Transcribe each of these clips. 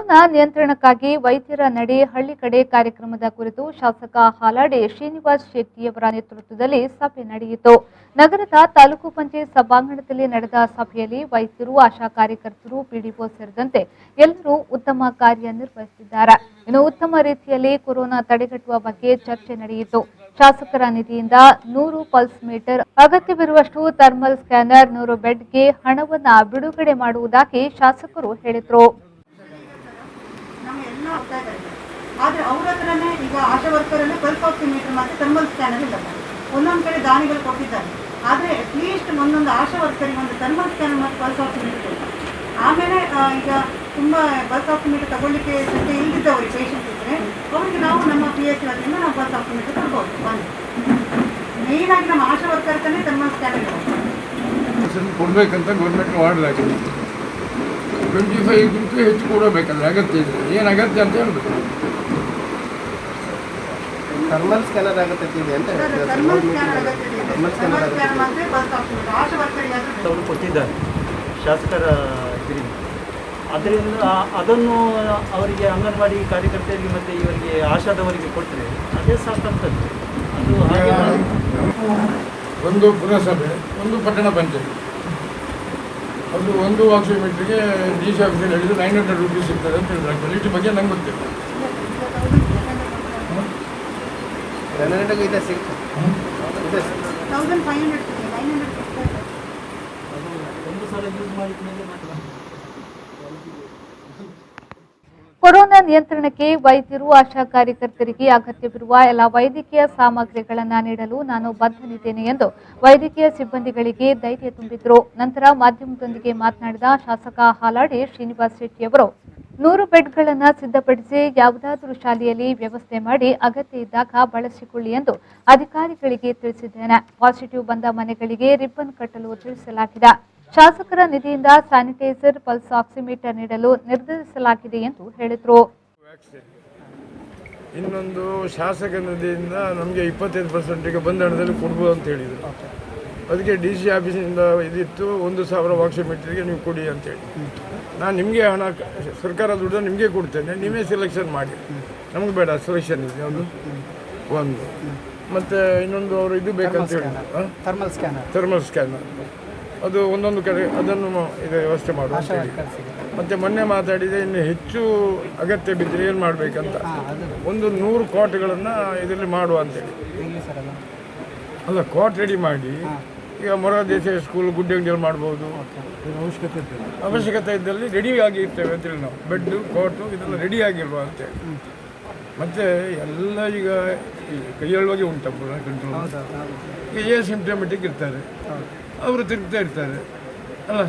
Corona ನಿಯಂತ್ರಣಕ್ಕಾಗಿ ವೈದ್ಯರ ನಡೆ ಹಳ್ಳಿ ಕಡೆ ಕಾರ್ಯಕ್ರಮದ ಕುರಿತು ಶಾಸಕ ಹಾಲಾಡಿ ಶ್ರೀನಿವಾಸ್ ಶೆಟ್ಟಿಯವರ ನೇತೃತ್ವದಲ್ಲಿ ಸಭೆ ನಡೆಯಿತು. ನಗರದ ತಾಲೂಕು ಪಂಚಾಯತ್ ಸಭಾಂಗಣದಲ್ಲಿ ನಡೆದ ಸಭೆಯಲ್ಲಿ ವೈದ್ಯರು, ಆಶಾ ಕಾರ್ಯಕರ್ತರು, ಪಿಡಿಒ ಸೇರಿದಂತೆ ಎಲ್ಲರೂ ಉತ್ತಮ ಕಾರ್ಯನಿರ್ವಹಿಸಿದ್ದಾರೆ. ಇನ್ನು ಉತ್ತಮ ರೀತಿಯಲ್ಲಿ ಕೊರೋನಾ ತಡೆಗಟ್ಟುವ ಬಗ್ಗೆ ಚರ್ಚೆ ನಡೆಯಿತು. ಶಾಸಕರ ನಿಧಿಯಿಂದ 100 ಪಲ್ಸ್ ಮೀಟರ್, ಅಗತ್ಯವಿರುವಷ್ಟು ಥರ್ಮಲ್ ಸ್ಕ್ಯಾನರ್, 100 ಬೆಡ್ಗೆ ಹಣವನ್ನು ಬಿಡುಗಡೆ ಮಾಡುವುದಾಗಿ ಶಾಸಕರು ಹೇಳಿದರು. ಆದರೆ ಅವ್ರ ಹತ್ರನೇ ಈಗ ಆಶಾ ವರ್ಕರಲ್ಲೇ ಪಲ್ಸ್ ಆಕ್ಸಿಮೀಟರ್ ಮತ್ತು ಥರ್ಮಲ್ ಸ್ಕ್ಯಾನರ್ ಇಲ್ಲ. ಒಂದೊಂದು ಕಡೆ ದಾನಿಗಳು ಕೊಟ್ಟಿದ್ದಾರೆ. ಆದರೆ ಅಟ್ಲೀಸ್ಟ್ ಒಂದೊಂದು ಆಶಾ ವರ್ಕರಿಗೆ ಒಂದು ಥರ್ಮಲ್ ಸ್ಕ್ಯಾನರ್ ಮತ್ತು ಪಲ್ಸ್ ಆಕ್ಸಿಮೀಟರ್ ಕೊಡ್ತಾರೆ. ಆಮೇಲೆ ಈಗ ತುಂಬ ಪಲ್ಸ್ ಆಕ್ಸಿಮೀಟರ್ ತಗೊಳ್ಳಿಕ್ಕೆ ಜೊತೆ ಇಲ್ದಿದ್ದವರಿಗೆ ಪೇಷಂಟ್ ಇದ್ದರೆ ಅವರಿಗೆ ನಾವು ನಮ್ಮ PH ವತಿಯಿಂದ ನಾವು ಪಲ್ಸ್ ಆಕ್ಸಿಮೀಟರ್ ಕೊಡ್ಬೋದು. ಒಂದು ಮೇಯ್ನಾಗಿ ನಮ್ಮ ಆಶಾ ವರ್ಕರ್ಗೇ ಥರ್ಮಲ್ ಸ್ಕ್ಯಾನರ್ ಕೊಡಬೇಕಂತ ಗೌರ್ಮೆಂಟ್ ಆರ್ಡರ್ ಆಗಿದೆ. 25 ಹೆಚ್ಚು ಕೊಡಬೇಕಂದ್ರೆ ಅಗತ್ಯ ಇದೆ. ಏನು ಅಗತ್ಯ ಅಂತ ಹೇಳ್ಬೇಕು. ಥರ್ಮಲ್ ಸ್ಕ್ಯಾನರ್ ಅಗತ್ಯ ಇದೆ ಅಂತ ಅವರು ಕೊಟ್ಟಿದ್ದಾರೆ ಶಾಸಕರ ಇದರಿಂದ. ಅದರಿಂದ ಅದನ್ನು ಅವರಿಗೆ ಅಂಗನವಾಡಿ ಕಾರ್ಯಕರ್ತರಿಗೆ ಮತ್ತು ಇವರಿಗೆ ಆಶಾದವರಿಗೆ ಕೊಟ್ಟರೆ ಅದೇ ಸಾಕಂತದ್ದು. ಅದು ಹಾಗೆ ಒಂದು ಪುರಸಭೆ, ಒಂದು ಪಟ್ಟಣ ಪಂಚಾಯತ್, ಅದು ಒಂದು ಆಕ್ಸಿಮೀಟ್ರಿಗೆ DC ಆಫೀಸಲ್ಲಿ ಹೇಳಿದ್ರು 900 ರೂಪೀಸ್ ಸಿಗ್ತದೆ ಅಂತ ಹೇಳಿದ್ರು. ಕ್ವಾಲಿಟಿ ಬಗ್ಗೆ ನಂಗೆ ಗೊತ್ತಿಲ್ಲ. ಕೊರೋನಾ ನಿಯಂತ್ರಣಕ್ಕೆ ವೈದ್ಯರು, ಆಶಾ ಕಾರ್ಯಕರ್ತರಿಗೆ ಅಗತ್ಯವಿರುವ ಎಲ್ಲ ವೈದ್ಯಕೀಯ ಸಾಮಗ್ರಿಗಳನ್ನು ನೀಡಲು ನಾನು ಬದ್ಧನಿದ್ದೇನೆ ಎಂದು ವೈದ್ಯಕೀಯ ಸಿಬ್ಬಂದಿಗಳಿಗೆ ಧೈರ್ಯ ತುಂಬಿದರು. ನಂತರ ಮಾಧ್ಯಮದೊಂದಿಗೆ ಮಾತನಾಡಿದ ಶಾಸಕ ಹಾಲಾಡಿ ಶ್ರೀನಿವಾಸ್ ಶೆಟ್ಟಿಯವರು 100 ಬೆಡ್ಗಳನ್ನು ಸಿದ್ಧಪಡಿಸಿ ಯಾವುದಾದರೂ ಶಾಲೆಯಲ್ಲಿ ವ್ಯವಸ್ಥೆ ಮಾಡಿ ಅಗತ್ಯ ಇದ್ದಾಗ ಬಳಸಿಕೊಳ್ಳಿ ಎಂದು ಅಧಿಕಾರಿಗಳಿಗೆ ತಿಳಿಸಿದ್ದೇನೆ. ಪಾಸಿಟಿವ್ ಬಂದ ಮನೆಗಳಿಗೆ ರಿಬ್ಬನ್ ಕಟ್ಟಲು ತಿಳಿಸಲಾಗಿದೆ. ಶಾಸಕರ ನಿಧಿಯಿಂದ ಸ್ಯಾನಿಟೈಸರ್, ಪಲ್ಸ್ ಆಕ್ಸಿಮೀಟರ್ ನೀಡಲು ನಿರ್ಧರಿಸಲಾಗಿದೆ ಎಂದು ಹೇಳಿದರು. ಇನ್ನೊಂದು ಶಾಸಕ ನಿಧಿಯಿಂದ ನಮಗೆ 25% ಬಂದ ಹಣದಲ್ಲಿ ಕೊಡ್ಬೋದು ಅಂತ ಹೇಳಿದರು. ಅದಕ್ಕೆ DC ಆಫೀಸಿನಿಂದ ಇದಿತ್ತು, 1000 ಆಕ್ಸಿಮೀಟರ್ಗೆ ನೀವು ಕೊಡಿ ಅಂತೇಳಿ. ನಾನು ನಿಮಗೆ ಹಣ ಸರ್ಕಾರ ದುಡ್ಡು ನಿಮಗೆ ಕೊಡ್ತೇನೆ, ನೀವೇ ಸೆಲೆಕ್ಷನ್ ಮಾಡಿ, ನಮಗೆ ಬೇಡ ಸೆಲೆಕ್ಷನ್ ಇದೆ ಅದು ಒಂದು. ಮತ್ತು ಇನ್ನೊಂದು ಅವರು ಇದು ಬೇಕಂತ ಹೇಳಿ ಥರ್ಮಲ್ ಸ್ಕ್ಯಾನರ್ ಅದು ಒಂದೊಂದು ಕಡೆ ಅದನ್ನು ಇದು ವ್ಯವಸ್ಥೆ ಮಾಡುವ ಅಂತ ಹೇಳಿ. ಮತ್ತು ಮೊನ್ನೆ ಮಾತಾಡಿದೆ, ಇನ್ನು ಹೆಚ್ಚು ಅಗತ್ಯ ಬಿದ್ದರೆ ಏನು ಮಾಡಬೇಕಂತ ಒಂದು 100 ಕಾಟ್ಗಳನ್ನು ಇದರಲ್ಲಿ ಮಾಡುವ ಅಂತೇಳಿ. ಅಲ್ಲ, ಕಾಟ್ ರೆಡಿ ಮಾಡಿ ಈಗ ಮೊರಾರ್ಜಿ ಸ್ಕೂಲ್, ಗುಡ್ಡೆಂಗಡಿಯಲ್ಲಿ ಮಾಡ್ಬೋದು. ಅವಶ್ಯಕತೆ ಇದ್ದಲ್ಲಿ ರೆಡಿ ಆಗಿರ್ತೇವೆ ಅಂತೇಳಿ ನಾವು. ಬೆಡ್ಡು, ಕಾಟು ಇದೆಲ್ಲ ರೆಡಿ ಆಗಿಲ್ವ ಅಂತೇಳಿ. ಮತ್ತು ಎಲ್ಲ ಈಗ ಕೈಯೊಳಗೆ ಉಂಟಲ್ಲ ಕಂಟ್ರೋಲ್. ಈಗ ಸಿಂಪ್ಟಮೆಟಿಕ್ ಇರ್ತಾರೆ, ಅವರು ತಿರುಗ್ತಾ ಇರ್ತಾರೆ ಅಲ್ಲ,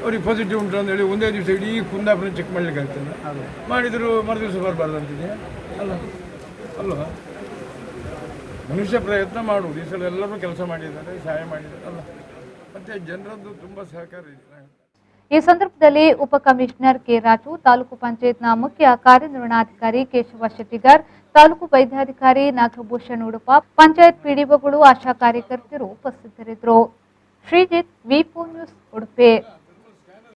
ಅವ್ರಿಗೆ ಪಾಸಿಟಿವ್ ಉಂಟು ಅಂತೇಳಿ ಒಂದೇ ದಿವಸ ಇಡೀ ಕುಂದಾಪುರ ಚೆಕ್ ಮಾಡಲಿಕ್ಕೆ ಆಗ್ತದೆ. ಮಾಡಿದರೂ ಮರುದಿವಸ ಬರಬಾರ್ದು ಅಂತಿದೆಯಾ ಅಲ್ಲ ಅಲ್ವಾ? ಮನುಷ್ಯ ಪ್ರಯತ್ನ ಮಾಡುವುದು. ಈ ಸಲ ಎಲ್ಲರೂ ಕೆಲಸ ಮಾಡಿದ್ದಾರೆ, ಸಹಾಯ ಮಾಡಿದ್ದಾರೆ ಅಲ್ಲ. ಮತ್ತು ಜನರದ್ದು ತುಂಬ ಸಹಕಾರ ಇದೆ. ಈ ಸಂದರ್ಭದಲ್ಲಿ ಉಪ ಕಮಿಷನರ್ ಕೆ. ರಾಜು, ತಾಲೂಕು ಪಂಚಾಯತ್ನ ಮುಖ್ಯ ಕಾರ್ಯನಿರ್ವಹಣಾಧಿಕಾರಿ ಕೇಶವ ಶೆಟ್ಟಿಗಾರ್, ತಾಲೂಕು ವೈದ್ಯಾಧಿಕಾರಿ ನಾಗಭೂಷಣ್ ಉಡುಪ, ಪಂಚಾಯತ್ ಪಿಡಿಒಗಳು, ಆಶಾ ಕಾರ್ಯಕರ್ತರು ಉಪಸ್ಥಿತರಿದ್ದರು. ಶ್ರೀಜಿತ್, ವಿ4 ನ್ಯೂಸ್, ಉಡುಪಿ.